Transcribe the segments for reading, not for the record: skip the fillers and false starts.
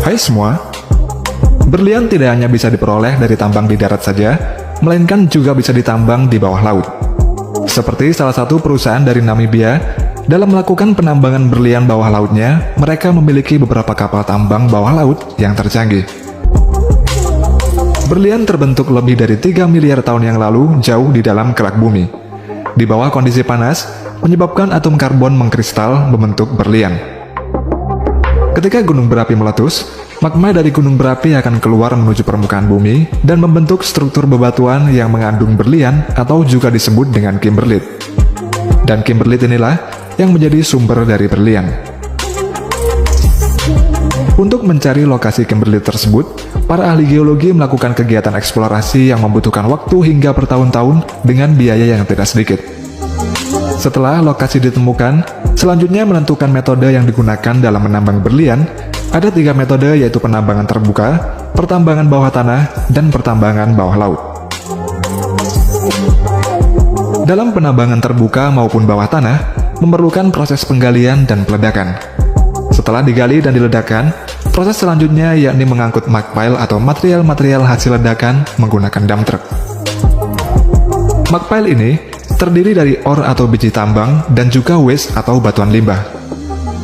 Hai semua, berlian tidak hanya bisa diperoleh dari tambang di darat saja, melainkan juga bisa ditambang di bawah laut. Seperti salah satu perusahaan dari Namibia, dalam melakukan penambangan berlian bawah lautnya, mereka memiliki beberapa kapal tambang bawah laut yang tercanggih. Berlian terbentuk lebih dari 3 miliar tahun yang lalu jauh di dalam kerak bumi. Di bawah kondisi panas, menyebabkan atom karbon mengkristal membentuk berlian. Ketika gunung berapi meletus, magma dari gunung berapi akan keluar menuju permukaan bumi dan membentuk struktur bebatuan yang mengandung berlian atau juga disebut dengan kimberlit. Dan kimberlit inilah yang menjadi sumber dari berlian. Untuk mencari lokasi kimberlit tersebut, para ahli geologi melakukan kegiatan eksplorasi yang membutuhkan waktu hingga bertahun-tahun dengan biaya yang tidak sedikit. Setelah lokasi ditemukan, selanjutnya menentukan metode yang digunakan dalam menambang berlian. Ada 3 metode, yaitu penambangan terbuka, pertambangan bawah tanah, dan pertambangan bawah laut. Dalam penambangan terbuka maupun bawah tanah, memerlukan proses penggalian dan peledakan. Setelah digali dan diledakkan, proses selanjutnya yakni mengangkut magpile atau material-material hasil ledakan menggunakan dump truck. Magpile ini terdiri dari ore atau biji tambang dan juga waste atau batuan limbah.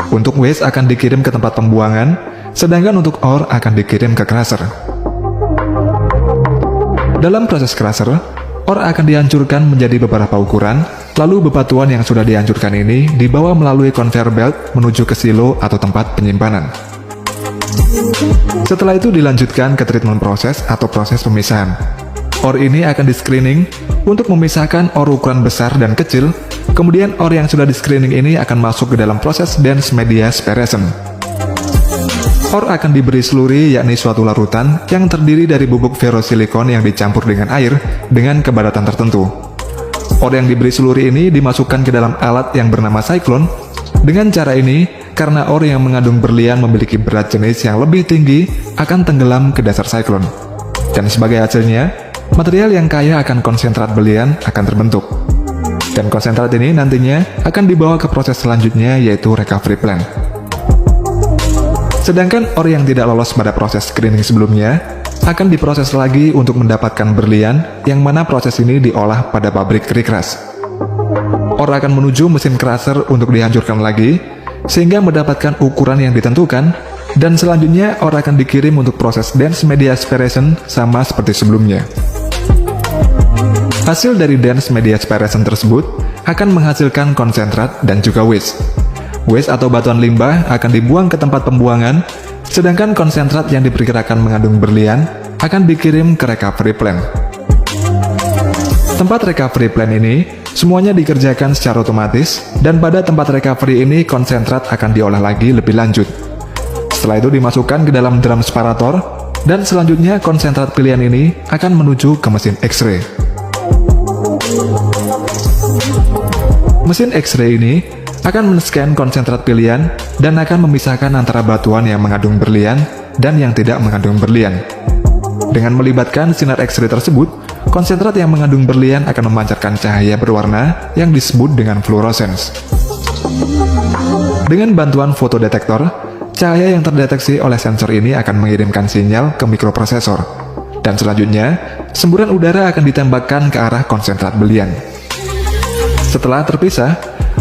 Untuk waste akan dikirim ke tempat pembuangan, sedangkan untuk ore akan dikirim ke crusher. Dalam proses crusher, ore akan dihancurkan menjadi beberapa ukuran, lalu bebatuan yang sudah dihancurkan ini dibawa melalui conveyor belt menuju ke silo atau tempat penyimpanan. Setelah itu dilanjutkan ke treatment proses atau proses pemisahan. Ore ini akan di-screening untuk memisahkan ore ukuran besar dan kecil, kemudian ore yang sudah di-screening ini akan masuk ke dalam proses dense media separation. Ore akan diberi slurry, yakni suatu larutan yang terdiri dari bubuk ferrosilikon yang dicampur dengan air dengan kepadatan tertentu. Ore yang diberi slurry ini dimasukkan ke dalam alat yang bernama cyclone. Dengan cara ini, karena ore yang mengandung berlian memiliki berat jenis yang lebih tinggi, akan tenggelam ke dasar cyclone. Dan sebagai hasilnya, material yang kaya akan konsentrat berlian akan terbentuk. Dan konsentrat ini nantinya akan dibawa ke proses selanjutnya, yaitu recovery plant. Sedangkan ore yang tidak lolos pada proses screening sebelumnya akan diproses lagi untuk mendapatkan berlian, yang mana proses ini diolah pada pabrik recrush. Ore akan menuju mesin crusher untuk dihancurkan lagi, sehingga mendapatkan ukuran yang ditentukan, dan selanjutnya ore akan dikirim untuk proses dense media separation sama seperti sebelumnya. Hasil dari dense media separation tersebut akan menghasilkan konsentrat dan juga waste. Waste atau batuan limbah akan dibuang ke tempat pembuangan, sedangkan konsentrat yang diperkirakan mengandung berlian akan dikirim ke recovery plant. Tempat recovery plant ini semuanya dikerjakan secara otomatis, dan pada tempat recovery ini konsentrat akan diolah lagi lebih lanjut. Setelah itu dimasukkan ke dalam drum separator, dan selanjutnya konsentrat pilihan ini akan menuju ke mesin X-ray. Mesin X-ray ini akan men-scan konsentrat pilihan dan akan memisahkan antara batuan yang mengandung berlian dan yang tidak mengandung berlian. Dengan melibatkan sinar X-ray tersebut, konsentrat yang mengandung berlian akan memancarkan cahaya berwarna yang disebut dengan fluorescence. Dengan bantuan fotodetektor, cahaya yang terdeteksi oleh sensor ini akan mengirimkan sinyal ke mikroprosesor, dan selanjutnya semburan udara akan ditembakkan ke arah konsentrat berlian. Setelah terpisah,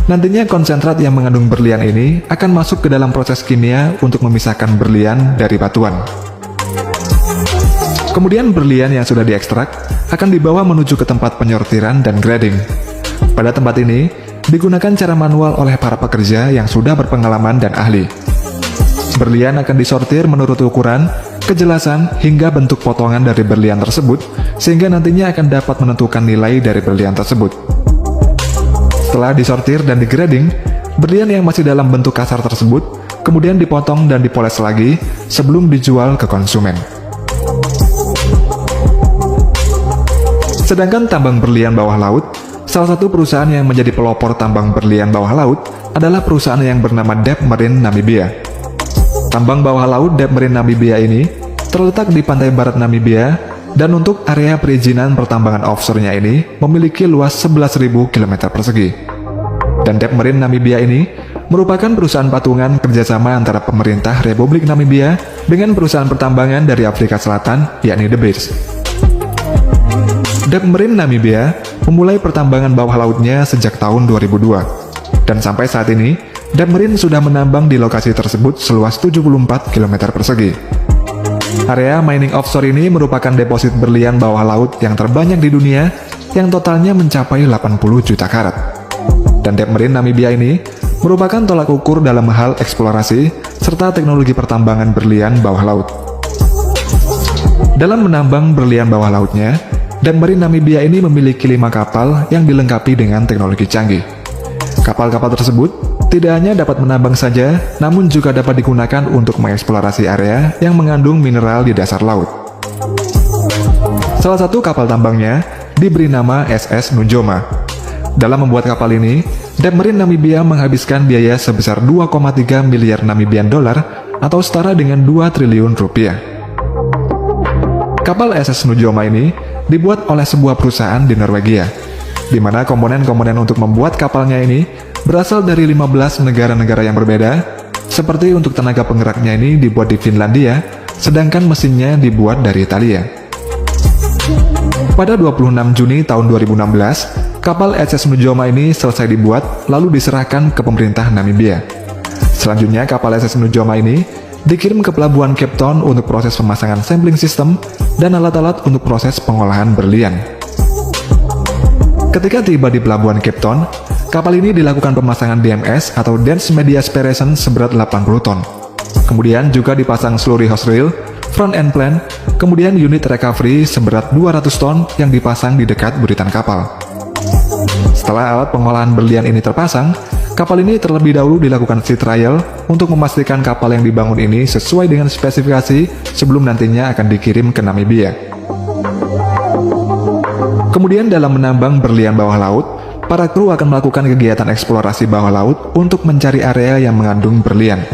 nantinya konsentrat yang mengandung berlian ini akan masuk ke dalam proses kimia untuk memisahkan berlian dari batuan. Kemudian berlian yang sudah diekstrak akan dibawa menuju ke tempat penyortiran dan grading. Pada tempat ini, digunakan cara manual oleh para pekerja yang sudah berpengalaman dan ahli. Berlian akan disortir menurut ukuran, kejelasan, hingga bentuk potongan dari berlian tersebut, sehingga nantinya akan dapat menentukan nilai dari berlian tersebut. Setelah disortir dan digrading, berlian yang masih dalam bentuk kasar tersebut kemudian dipotong dan dipoles lagi sebelum dijual ke konsumen. Sedangkan tambang berlian bawah laut, salah satu perusahaan yang menjadi pelopor tambang berlian bawah laut adalah perusahaan yang bernama Deep Marine Namibia. Tambang bawah laut Deep Marine Namibia ini terletak di pantai barat Namibia, dan untuk area perizinan pertambangan offshore-nya ini memiliki luas 11.000 km persegi. Dan Deep Marine Namibia ini merupakan perusahaan patungan kerjasama antara pemerintah Republik Namibia dengan perusahaan pertambangan dari Afrika Selatan, yakni De Beers. Depmarine Namibia memulai pertambangan bawah lautnya sejak tahun 2002, dan sampai saat ini, Depmarine sudah menambang di lokasi tersebut seluas 74 km persegi. Area mining offshore ini merupakan deposit berlian bawah laut yang terbanyak di dunia, yang totalnya mencapai 80 juta karat. Dan Depmarine Namibia ini merupakan tolak ukur dalam hal eksplorasi serta teknologi pertambangan berlian bawah laut. Dalam menambang berlian bawah lautnya, Depmarine Namibia ini memiliki 5 kapal yang dilengkapi dengan teknologi canggih. Kapal-kapal tersebut tidak hanya dapat menambang saja, namun juga dapat digunakan untuk mengeksplorasi area yang mengandung mineral di dasar laut. Salah satu kapal tambangnya diberi nama SS Nujoma. Dalam membuat kapal ini, Depmarine Namibia menghabiskan biaya sebesar 2,3 miliar Namibian dolar atau setara dengan 2 triliun rupiah. Kapal SS Nujoma ini dibuat oleh sebuah perusahaan di Norwegia, di mana komponen-komponen untuk membuat kapalnya ini berasal dari 15 negara-negara yang berbeda, seperti untuk tenaga penggeraknya ini dibuat di Finlandia, sedangkan mesinnya dibuat dari Italia. Pada 26 Juni tahun 2016, kapal SS Nujoma ini selesai dibuat lalu diserahkan ke pemerintah Namibia. Selanjutnya kapal SS Nujoma ini dikirim ke pelabuhan Cape Town untuk proses pemasangan sampling system dan alat-alat untuk proses pengolahan berlian. Ketika tiba di pelabuhan Cape Town, kapal ini dilakukan pemasangan DMS atau Dense Media Separation seberat 80 ton. Kemudian juga dipasang slurry hose reel, front end plan, kemudian unit recovery seberat 200 ton yang dipasang di dekat buritan kapal. Setelah alat pengolahan berlian ini terpasang, kapal ini terlebih dahulu dilakukan sea trial untuk memastikan kapal yang dibangun ini sesuai dengan spesifikasi sebelum nantinya akan dikirim ke Namibia. Kemudian dalam menambang berlian bawah laut, para kru akan melakukan kegiatan eksplorasi bawah laut untuk mencari area yang mengandung berlian.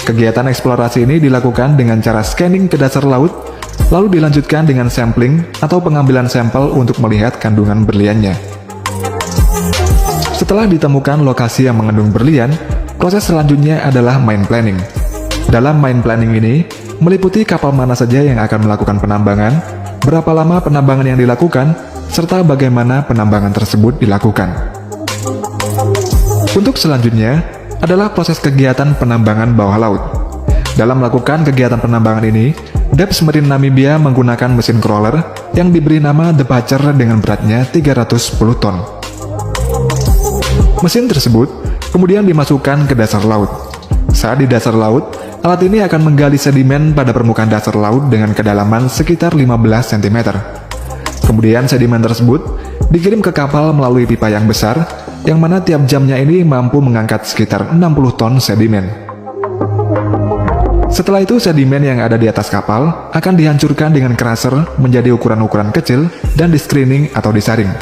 Kegiatan eksplorasi ini dilakukan dengan cara scanning ke dasar laut, lalu dilanjutkan dengan sampling atau pengambilan sampel untuk melihat kandungan berliannya. Setelah ditemukan lokasi yang mengandung berlian, proses selanjutnya adalah mine planning. Dalam mine planning ini, meliputi kapal mana saja yang akan melakukan penambangan, berapa lama penambangan yang dilakukan, serta bagaimana penambangan tersebut dilakukan. Untuk selanjutnya adalah proses kegiatan penambangan bawah laut. Dalam melakukan kegiatan penambangan ini, Depmarine Namibia menggunakan mesin crawler yang diberi nama The Butcher dengan beratnya 310 ton. Mesin tersebut kemudian dimasukkan ke dasar laut. Saat di dasar laut, alat ini akan menggali sedimen pada permukaan dasar laut dengan kedalaman sekitar 15 cm. Kemudian sedimen tersebut dikirim ke kapal melalui pipa yang besar, yang mana tiap jamnya ini mampu mengangkat sekitar 60 ton sedimen. Setelah itu sedimen yang ada di atas kapal akan dihancurkan dengan crusher menjadi ukuran-ukuran kecil dan di-screening atau disaring.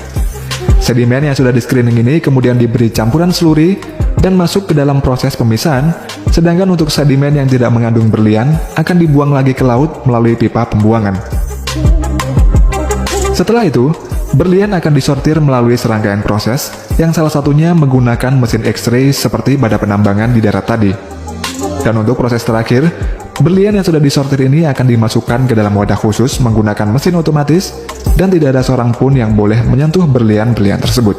Sedimen yang sudah di-screening ini kemudian diberi campuran slurry dan masuk ke dalam proses pemisahan, sedangkan untuk sedimen yang tidak mengandung berlian akan dibuang lagi ke laut melalui pipa pembuangan. Setelah itu, berlian akan disortir melalui serangkaian proses yang salah satunya menggunakan mesin X-ray seperti pada penambangan di darat tadi. Dan untuk proses terakhir, berlian yang sudah disortir ini akan dimasukkan ke dalam wadah khusus menggunakan mesin otomatis dan tidak ada seorang pun yang boleh menyentuh berlian-berlian tersebut.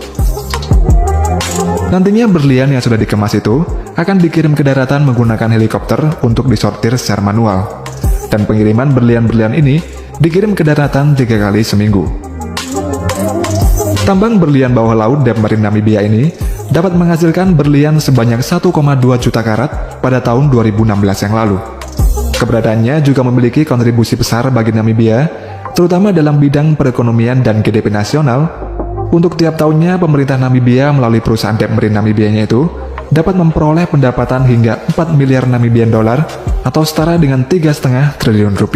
Nantinya berlian yang sudah dikemas itu akan dikirim ke daratan menggunakan helikopter untuk disortir secara manual. Dan pengiriman berlian-berlian ini dikirim ke daratan 3 kali seminggu. Tambang berlian bawah laut Depmarine Namibia ini dapat menghasilkan berlian sebanyak 1,2 juta karat pada tahun 2016 yang lalu. Keberadaannya juga memiliki kontribusi besar bagi Namibia, terutama dalam bidang perekonomian dan GDP nasional. Untuk tiap tahunnya, pemerintah Namibia melalui perusahaan Depmarine Namibianya itu dapat memperoleh pendapatan hingga 4 miliar Namibian dolar atau setara dengan 3,5 triliun rupiah.